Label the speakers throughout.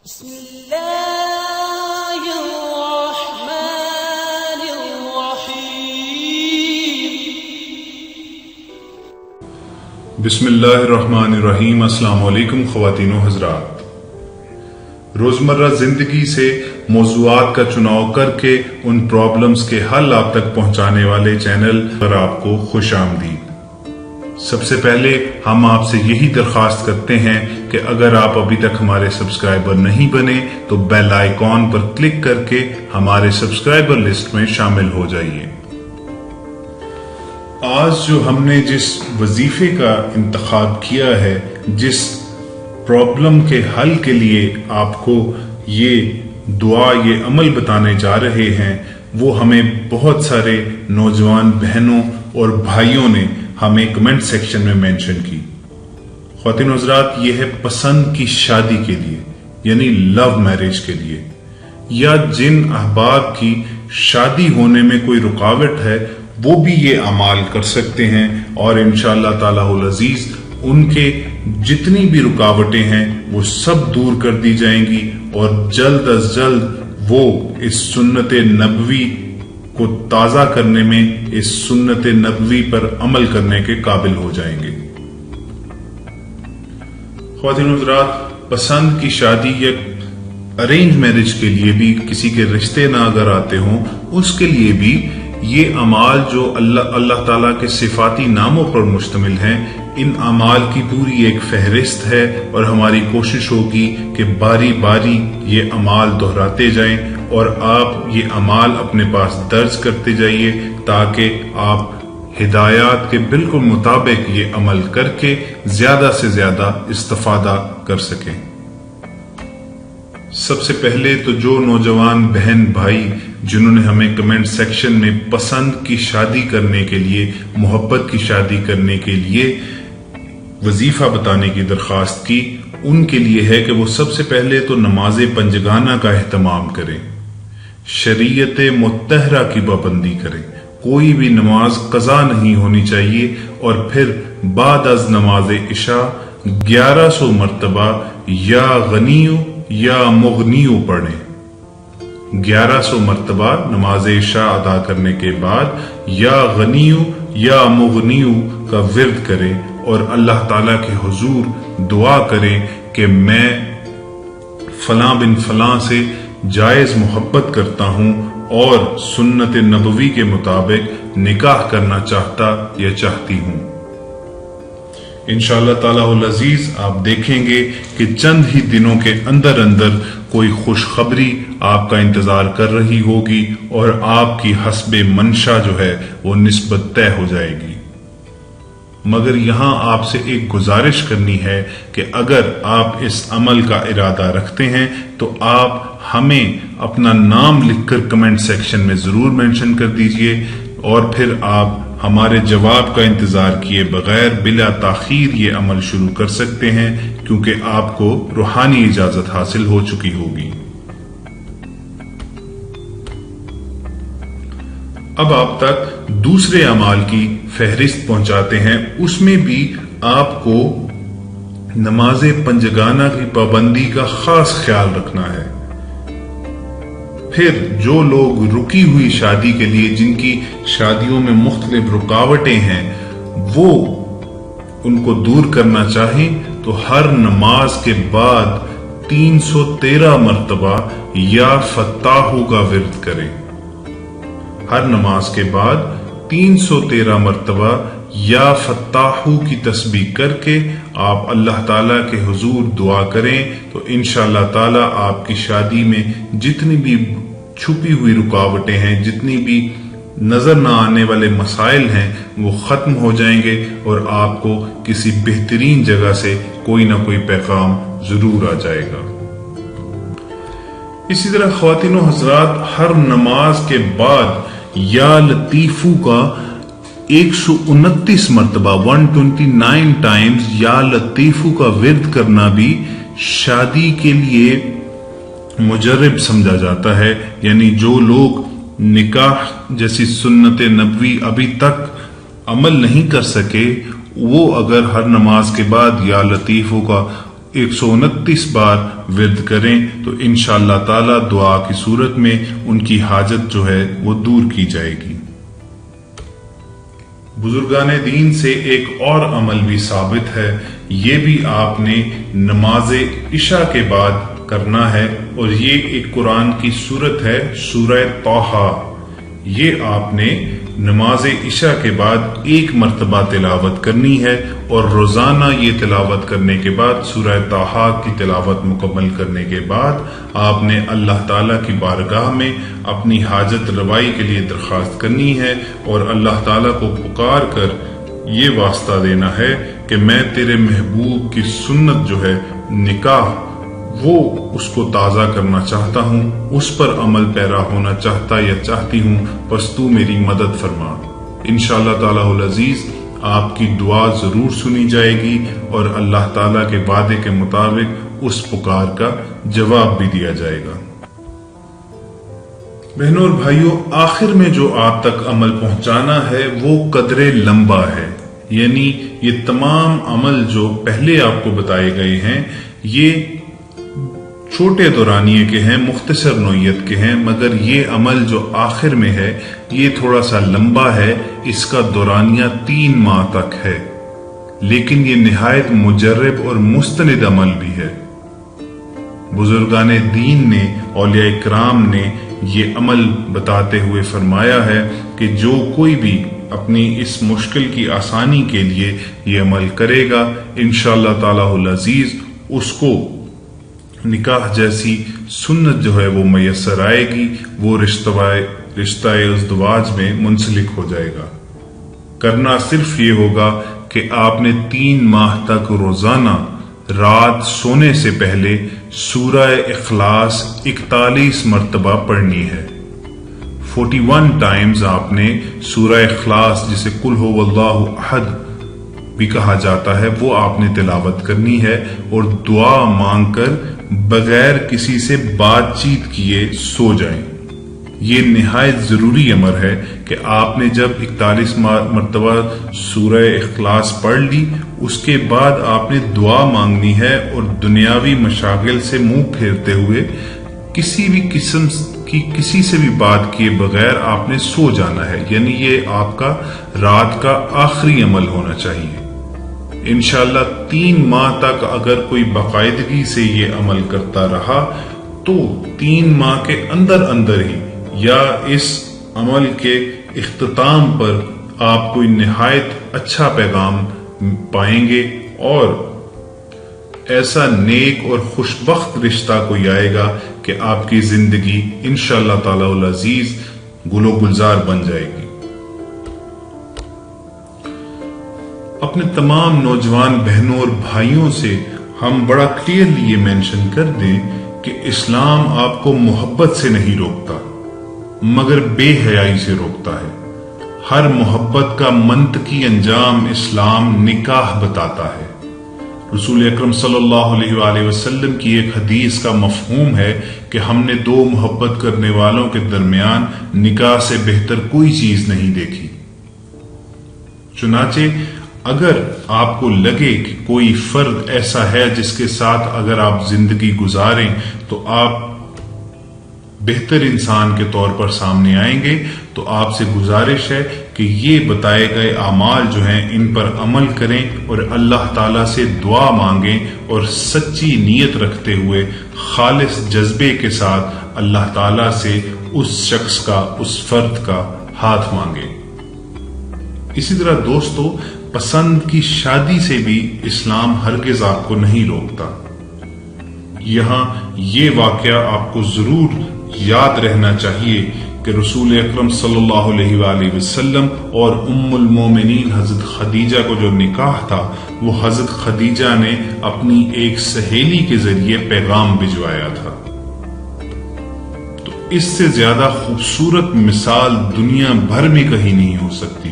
Speaker 1: بسم اللہ الرحمن الرحیم
Speaker 2: بسم اللہ الرحمن الرحیم۔ السلام علیکم خواتین و حضرات۔ روزمرہ زندگی سے موضوعات کا چناؤ کر کے ان پرابلمز کے حل آپ تک پہنچانے والے چینل پر آپ کو خوش آمدید۔ سب سے پہلے ہم آپ سے یہی درخواست کرتے ہیں کہ اگر آپ ابھی تک ہمارے سبسکرائبر نہیں بنے تو بیل آئیکن پر کلک کر کے ہمارے سبسکرائبر لسٹ میں شامل ہو جائیے۔ آج جو ہم نے جس وظیفے کا انتخاب کیا ہے، جس پرابلم کے حل کے لیے آپ کو یہ دعا، یہ عمل بتانے جا رہے ہیں، وہ ہمیں بہت سارے نوجوان بہنوں اور بھائیوں نے ہمیں کمنٹ سیکشن میں مینشن کی۔ خواتین و حضرات، یہ ہے پسند کی شادی کے لیے، یعنی لو میرج کے لیے، یا جن احباب کی شادی ہونے میں کوئی رکاوٹ ہے وہ بھی یہ اعمال کر سکتے ہیں، اور انشاءاللہ تعالی العزیز ان کے جتنی بھی رکاوٹیں ہیں وہ سب دور کر دی جائیں گی، اور جلد از جلد وہ اس سنت نبوی کو تازہ کرنے میں، اس سنت نبوی پر عمل کرنے کے قابل ہو جائیں گے۔ خواتین و حضرات، پسند کی شادی یا ارینج میرج کے لیے بھی، کسی کے رشتے نہ اگر آتے ہوں اس کے لیے بھی یہ اعمال جو اللہ تعالیٰ کے صفاتی ناموں پر مشتمل ہیں، ان اعمال کی پوری ایک فہرست ہے، اور ہماری کوشش ہوگی کہ باری باری یہ اعمال دہراتے جائیں، اور آپ یہ اعمال اپنے پاس درج کرتے جائیے تاکہ آپ ہدایات کے بالکل مطابق یہ عمل کر کے زیادہ سے زیادہ استفادہ کر سکیں۔ سب سے پہلے تو جو نوجوان بہن بھائی جنہوں نے ہمیں کمنٹ سیکشن میں پسند کی شادی کرنے کے لیے، محبت کی شادی کرنے کے لیے وظیفہ بتانے کی درخواست کی، ان کے لیے ہے کہ وہ سب سے پہلے تو نماز پنجگانہ کا اہتمام کریں، شریعت مطہرہ کی پابندی کریں، کوئی بھی نماز قضا نہیں ہونی چاہیے، اور پھر بعد از نماز عشاء 1100 مرتبہ یا غنیو یا مغنیو پڑھیں۔ 1100 مرتبہ نماز عشاء ادا کرنے کے بعد یا غنیو یا مغنیو کا ورد کریں، اور اللہ تعالیٰ کے حضور دعا کریں کہ میں فلاں بن فلاں سے جائز محبت کرتا ہوں اور سنت نبوی کے مطابق نکاح کرنا چاہتا یا چاہتی ہوں۔ انشاءاللہ تعالی العزیز آپ دیکھیں گے کہ چند ہی دنوں کے اندر اندر کوئی خوشخبری آپ کا انتظار کر رہی ہوگی، اور آپ کی حسب منشا جو ہے وہ نسبت طے ہو جائے گی۔ مگر یہاں آپ سے ایک گزارش کرنی ہے کہ اگر آپ اس عمل کا ارادہ رکھتے ہیں تو آپ ہمیں اپنا نام لکھ کر کمنٹ سیکشن میں ضرور مینشن کر دیجئے، اور پھر آپ ہمارے جواب کا انتظار کیے بغیر بلا تاخیر یہ عمل شروع کر سکتے ہیں، کیونکہ آپ کو روحانی اجازت حاصل ہو چکی ہوگی۔ اب آپ تک دوسرے اعمال کی فہرست پہنچاتے ہیں، اس میں بھی آپ کو نماز پنجگانہ کی پابندی کا خاص خیال رکھنا ہے۔ پھر جو لوگ رکی ہوئی شادی کے لیے، جن کی شادیوں میں مختلف رکاوٹیں ہیں، وہ ان کو دور کرنا چاہیں تو ہر نماز کے بعد 313 مرتبہ یا فتاحو کا ورد کریں۔ ہر نماز کے بعد 313 مرتبہ یا فتاحو کی تسبیح کر کے آپ اللہ تعالیٰ کے حضور دعا کریں، تو انشاءاللہ تعالیٰ آپ کی شادی میں جتنی بھی چھپی ہوئی رکاوٹیں ہیں، جتنی بھی نظر نہ آنے والے مسائل ہیں، وہ ختم ہو جائیں گے، اور آپ کو کسی بہترین جگہ سے کوئی نہ کوئی پیغام ضرور آ جائے گا۔ اسی طرح خواتین و حضرات، ہر نماز کے بعد یا لطیفو کا 129 مرتبہ 129 ٹائمز یا لطیفو کا ورد کرنا بھی شادی کے لیے مجرب سمجھا جاتا ہے، یعنی جو لوگ نکاح جیسی سنت نبوی ابھی تک عمل نہیں کر سکے، وہ اگر ہر نماز کے بعد یا لطیفو کا 129 بار ورد کریں تو انشاءاللہ تعالی دعا کی صورت میں ان کی حاجت جو ہے وہ دور کی جائے گی۔ بزرگان دین سے ایک اور عمل بھی ثابت ہے، یہ بھی آپ نے نماز عشاء کے بعد کرنا ہے، اور یہ ایک قرآن کی سورت ہے، سورہ طٰہٰ۔ یہ آپ نے نماز عشاء کے بعد ایک مرتبہ تلاوت کرنی ہے، اور روزانہ یہ تلاوت کرنے کے بعد سورہ طٰہٰ کی تلاوت مکمل کرنے کے بعد آپ نے اللہ تعالیٰ کی بارگاہ میں اپنی حاجت روائی کے لیے درخواست کرنی ہے، اور اللہ تعالیٰ کو پکار کر یہ واسطہ دینا ہے کہ میں تیرے محبوب کی سنت جو ہے نکاح، وہ اس کو تازہ کرنا چاہتا ہوں، اس پر عمل پیرا ہونا چاہتا یا چاہتی ہوں، بس تو میری مدد فرما۔ انشاءاللہ تعالیٰ العزیز آپ کی دعا ضرور سنی جائے گی، اور اللہ تعالیٰ کے وعدے کے مطابق اس پکار کا جواب بھی دیا جائے گا۔ بہنوں اور بھائیوں، آخر میں جو آپ تک عمل پہنچانا ہے وہ قدر لمبا ہے، یعنی یہ تمام عمل جو پہلے آپ کو بتائے گئے ہیں یہ چھوٹے دورانیے کے ہیں، مختصر نوعیت کے ہیں، مگر یہ عمل جو آخر میں ہے یہ تھوڑا سا لمبا ہے، اس کا دورانیہ 3 ماہ تک ہے، لیکن یہ نہایت مجرب اور مستند عمل بھی ہے۔ بزرگان دین نے، اولیاء کرام نے یہ عمل بتاتے ہوئے فرمایا ہے کہ جو کوئی بھی اپنی اس مشکل کی آسانی کے لیے یہ عمل کرے گا، انشاءاللہ تعالیٰ العزیز اس کو نکاح جیسی سنت جو ہے وہ میسر آئے گی، وہ رشتہ ازدواج میں منسلک ہو جائے گا۔ کرنا صرف یہ ہوگا کہ آپ نے 3 ماہ تک روزانہ رات سونے سے پہلے سورہ اخلاص 41 مرتبہ پڑھنی ہے۔ 41 ٹائمز آپ نے سورہ اخلاص، جسے قل هو اللہ احد بھی کہا جاتا ہے، وہ آپ نے تلاوت کرنی ہے، اور دعا مانگ کر بغیر کسی سے بات چیت کیے سو جائیں۔ یہ نہایت ضروری امر ہے کہ آپ نے جب 41 مرتبہ سورہ اخلاص پڑھ لی، اس کے بعد آپ نے دعا مانگنی ہے، اور دنیاوی مشاغل سے منہ پھیرتے ہوئے کسی بھی قسم کی کسی سے بھی بات کیے بغیر آپ نے سو جانا ہے، یعنی یہ آپ کا رات کا آخری عمل ہونا چاہیے۔ انشاءاللہ 3 ماہ تک اگر کوئی باقاعدگی سے یہ عمل کرتا رہا تو 3 ماہ کے اندر ہی یا اس عمل کے اختتام پر آپ کوئی نہایت اچھا پیغام پائیں گے، اور ایسا نیک اور خوشبخت رشتہ کوئی آئے گا کہ آپ کی زندگی انشاءاللہ تعالی العزیز گل و گلزار بن جائے گی۔ اپنے تمام نوجوان بہنوں اور بھائیوں سے ہم بڑا کلیئرلی یہ مینشن کر دیں کہ اسلام آپ کو محبت سے نہیں روکتا مگر بے حیائی سے روکتا ہے۔ ہر محبت کا منطقی انجام اسلام نکاح بتاتا ہے۔ رسول اکرم صلی اللہ علیہ وآلہ وسلم کی ایک حدیث کا مفہوم ہے کہ ہم نے 2 محبت کرنے والوں کے درمیان نکاح سے بہتر کوئی چیز نہیں دیکھی۔ چنانچہ اگر آپ کو لگے کہ کوئی فرد ایسا ہے جس کے ساتھ اگر آپ زندگی گزاریں تو آپ بہتر انسان کے طور پر سامنے آئیں گے، تو آپ سے گزارش ہے کہ یہ بتائے گئے اعمال جو ہیں ان پر عمل کریں اور اللہ تعالیٰ سے دعا مانگیں، اور سچی نیت رکھتے ہوئے خالص جذبے کے ساتھ اللہ تعالیٰ سے اس شخص کا، اس فرد کا ہاتھ مانگیں۔ اسی طرح دوستو، پسند کی شادی سے بھی اسلام ہرگز آپ کو نہیں روکتا۔ یہاں یہ واقعہ آپ کو ضرور یاد رہنا چاہیے کہ رسول اکرم صلی اللہ علیہ وآلہ وسلم اور ام المومنین حضرت خدیجہ کو جو نکاح تھا وہ حضرت خدیجہ نے اپنی ایک سہیلی کے ذریعے پیغام بھجوایا تھا۔ تو اس سے زیادہ خوبصورت مثال دنیا بھر میں کہیں نہیں ہو سکتی،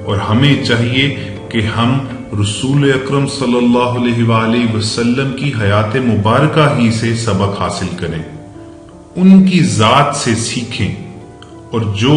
Speaker 2: اور ہمیں چاہیے کہ ہم رسول اکرم صلی اللہ علیہ وآلہ وسلم کی حیات مبارکہ ہی سے سبق حاصل کریں، ان کی ذات سے سیکھیں، اور جو